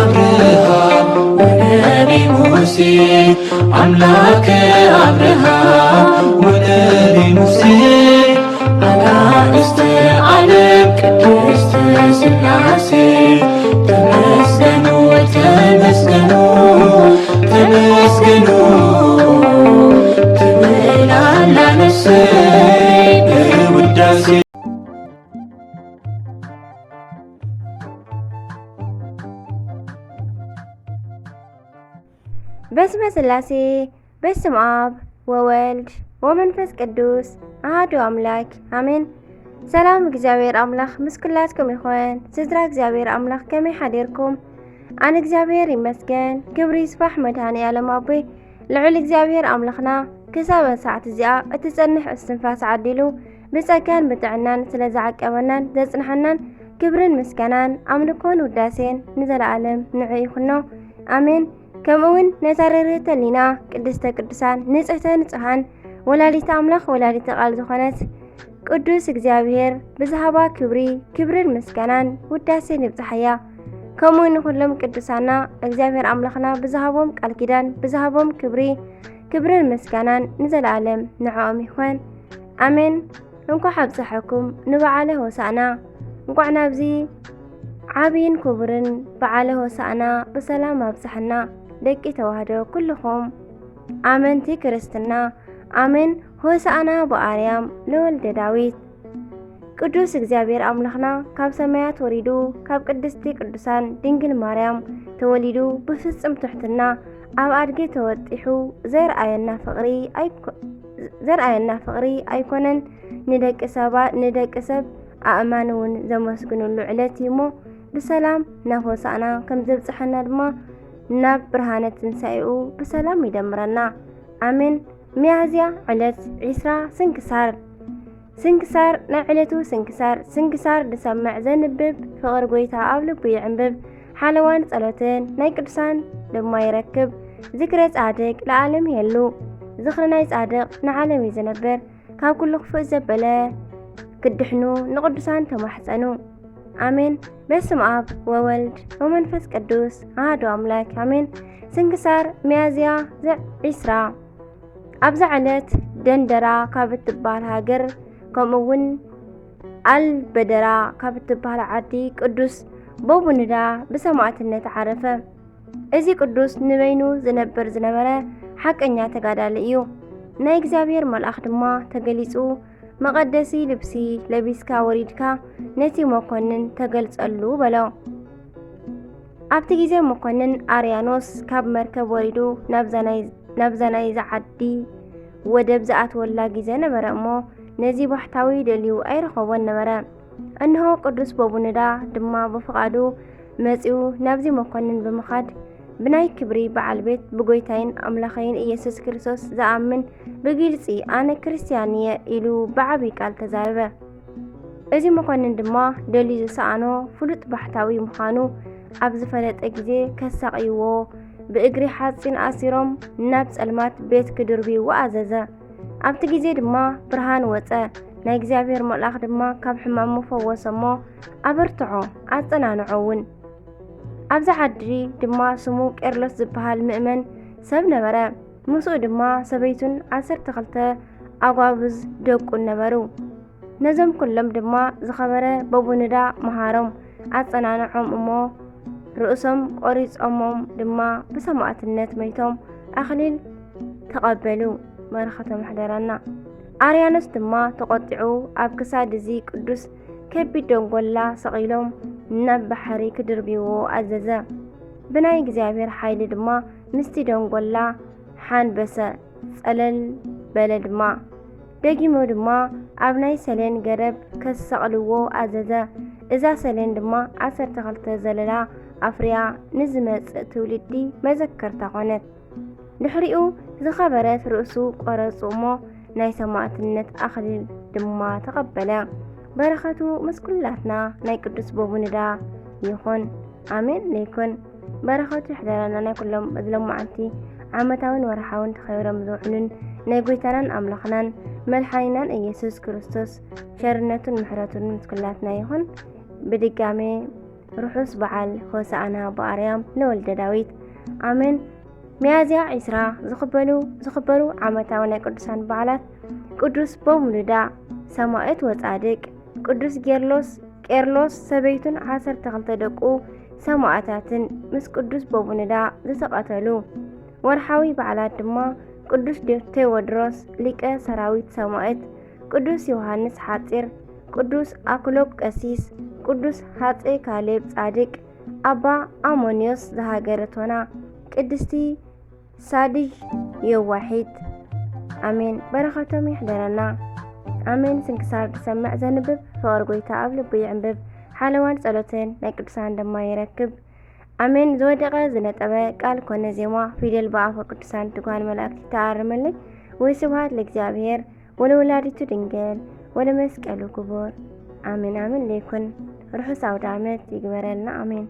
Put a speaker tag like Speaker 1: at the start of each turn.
Speaker 1: አብርሃም ወነቢ ሙሴ አምላከ አብርሃም ወነቢ ሙሴ አጋዕዝተ ዓለም ቅድስት ሥላሴ ተመስገኑ ተመስገኑ ተመስገኑ ትብላላ ነፍሰይ በውዳሴ
Speaker 2: በስመ ሥላሴ በስመ አብ ወወልድ ወመንፈስ ቅዱስ አሐዱ አምላክ አሜን። ሰላም እግዚአብሔር አምላክ ምስ ኩላትኩም ይኹን። ስድራ እግዚአብሔር አምላክ ከመይ ሓዲርኩም? ኣነ እግዚአብሔር ይመስገን። ክብሪ ይስፋሕ መድኃኔዓለም ኣቦይ ልዑል እግዚአብሔር ኣምላኽና ክሳብ ሰዓት እዚኣ እትጸንሕ እስትንፋስ ዓዲሉ ብጸጋን ብጥዕናን ስለ ዝዓቀበናን ዘጽንሐናን ክብርን ምስጋናን ኣምልኮን ውዳሴን ንዘለዓለም ንዑ ይኹኖ ኣሜን። ከምኡውን ነታረርህተ ሊና ቅድስተ ቅዱሳን ንጽሕተ ንጽሓን ወላዲተ ኣምላኽ ወላዲተ ቃል ዝኾነት ቅዱስ እግዚአብሔር ብዝሃባ ክብርን ምስጋናን ውዳሴን ይብጽሐያ። ከምኡውን ንኹሎም ቅዱሳና እግዚአብሔር ኣምላኽና ብዝሃቦም ቃል ኪዳን ብዝሃቦም ክብርን ምስጋናን ንዘለዓለም ንዕኦም ይኹን ኣሜን። እንኳዕ ኣብጽሐኩም ንበዓለ ሆሳዕና እንኳዕ ናብዚ ዓብይን ክቡርን በዓለ ሆሳዕና ብሰላም ኣብጽሐና። ደቂ ተዋህዶ ኩልኹም ኣመንቲ ክርስትና ኣሜን። ሆሳዕና በአርያም ለወልደ ዳዊት ቅዱስ እግዚአብሔር ኣምላኽና ካብ ሰማያት ወሪዱ ካብ ቅድስቲ ቅዱሳን ድንግል ማርያም ተወሊዱ ብፍጽም ትሕትና ኣብ ኣድጊ ተወጢሑ ዘርአየና ፍቕሪ ኣይኮነን ንደቂ ሰብ ኣእማን እውን ዘመስግኑሉ ዕለት እሞ ብሰላም ናብ ሆሳዕና ከም ዘብጽሐና ድማ ናብ ብርሃነ ትንሣኤኡ ብሰላም ይደምረና ኣሜን። ሚያዝያ ዕለት 20 ስንክሳር ናይ ዕለቱ ስንክሳር ድሰምዕ ዘንብብ ፍቕሪ ጎይታ ኣብ ልቡ ይዕንብብ ሓለዋን ጸሎትን ናይ ቅዱሳን ድማ ይረክብ። ዝክረ ጻድቅ ለዓለም የሉ ዝኽሪ ናይ ጻድቅ ንዓለም እዩ ዝነብር። ካብ ኩሉ ክፉእ ዘበለ ክድሕኑ ንቅዱሳን ተማሕፀኑ አሜን። በስመ አብ ወወልድ ወመንፈስ ቅዱስ አሐዱ አምላክ አሜን። ስንክሳር ሚያዝያ 20 ኣብዛ ዕለት ደንደራ ካብ እትበሃል ሃገር ከምኡውን አልበደራ ካብ እትበሃል ዓዲ ቅዱስ ቦቡንዳ ብሰማዕትነት ዓረፈ። እዚ ቅዱስ ንበይኑ ዝነበረ ሓቀኛ ተጋዳሊ እዩ። ናይ እግዚአብሔር መልአክ ድማ ተገሊጹ መቀደሲ ልብሲ ለቢስካ ወሪድካ ነቲ መኮንን ተገልጸሉ በሎ። ኣብቲ ጊዜ መኮንን አርያኖስ ካብ መርከብ ወሪዱ ናብ ዘናይ ዝዓዲ ወደብ ዝኣትወላ ጊዜ ነበረ እሞ ነዚ ባሕታዊ ደልዩ ኣይረኸቦን ነበረ። እንሆ ቅዱስ ቦቡንዳ ድማ ብፍቓዱ መጺኡ ናብዚ መኮንን ብምኻድ ብናይ ክብሪ በዓል ቤት ብጎይታይን ኣምላኸይን ኢየሱስ ክርስቶስ ዝኣምን ብግልጺ ኣነ ክርስቲያን እየ ኢሉ ብዓብዪ ቃል ተዛረበ። እዚ መኮንን ድማ ደልዩ ዝሰኣኖ ፍሉጥ ባሕታዊ ምዃኑ ኣብ ዝፈለጠ ጊዜ ከሳቒይዎ ብእግሪ ሓፂን ኣሲሮም ናብ ጸልማት ቤት ክድርብይዎ ኣዘዘ። ኣብቲ ጊዜ ድማ ብርሃን ወፀ። ናይ እግዚአብሔር መልአክ ድማ ካብ ሕማሙ ፈወሰሞ ኣበርትዖ ኣጸናንዖ እውን። ኣብዛ ዓዲ ድማ ስሙ ቄርሎስ ዝበሃል ምእመን ሰብ ነበረ። ምስኡ ድማ ሰበይቱን 12 ኣጓብዝ ደቁን ነበሩ። ነዞም ኩሎም ድማ ዝኸበረ ቦቡንዳ መሃሮም ኣጸናንዖም እሞ ርእሶም ቆሪጾሞም ድማ ብሰማዕትነት መይቶም ኣኽሊል ተቐበሉ። በረኸቶም ሕደረና። አርያኖስ ድማ ተቆጢዑ ኣብ ክሳድ እዚ ቅዱስ ከቢድ ደንጎላ ሰቒሎም ናብ ባሕሪ ክድርብይዎ ኣዘዘ። ብናይ እግዚአብሔር ሓይሊ ድማ ምስቲ ደንጎላ ሓንበሰ ጸለል በለ ድማ ደጊሙ ድማ ኣብ ናይ ሰሌን ገረብ ከሰቕልዎ ኣዘዘ። እዛ ሰሌን ድማ 12 ዘለላ ኣፍርያ ንዝመጽእ ትውልዲ መዘከርታ ኾነት። ድሕሪኡ ዝኸበረት ርእሱ ቆረጹ እሞ ናይ ሰማዕትነት ኣኽሊል ድማ ተቐበለ። በረኸቱ ምስ ኩላትና ናይ ቅዱስ ቦቡንዳ ይኹን ኣሜን ለይኩን። በረኸቱ ይሕደረና። ናይ ኩሎም እዝለማዓንቲ ዓመታውን ወርሓውን ተኸቢሮም ዝውዕሉን ናይ ጎይታናን ኣምላኽናን መድሓኒናን ኢየሱስ ክርስቶስ ቸርነቱን ምሕረቱን ምስ ኩላትና ይኹን። ብድጋሜ ርሑስ በዓል ሆሳዕና በአርያም ለወልደ ዳዊት አሜን። ሚያዝያ 20 ዝኽበሩ ዓመታዊ ናይ ቅዱሳን በዓላት ቅዱስ በሙሉዳ ሰማዕት ወጻድቅ፣ ቅዱስ ቄርሎስ ሰበይቱን 12 ደቁ ሰማዕታትን ምስ ቅዱስ በሙሉዳ ዝተቐተሉ። ወርሓዊ በዓላት ድማ ቅዱስ ቴዎድሮስ ሊቀ ሰራዊት ሰማዕት፣ ቅዱስ ዮሐንስ ሓፂር፣ ቅዱስ አክሎግ ቀሲስ፣ ቅዱስ ሃፀይ ካሌብ ጻድቅ፣ አባ አሞኒዮስ ዘሃገረ ቶና፣ ቅድስቲ ሳድጅ የዋሒት አሜን። በረኸቶም ይሕደረና አሜን። ስንክሳር ዝሰምዕ ዘንብብ ፍቅሪ ጎይታ ኣብ ልቡ ይዕንብብ። ሓለዋን ጸሎትን ናይ ቅዱሳን ድማ ይረክብ አሜን። ዝወደቀ ዝነጠበ ቃል ኮነ ዜማ ፊደል በአፈ ቅዱሳን ትጓን መላእክት ተአርመልኝ። ወስብሐት ለእግዚአብሔር ወለወላዲቱ ድንግል ወለመስቀሉ ክቡር አሜን። አሜን። ለይኩን ርሑስ አውደ ዓመት ይግበረልና አሜን።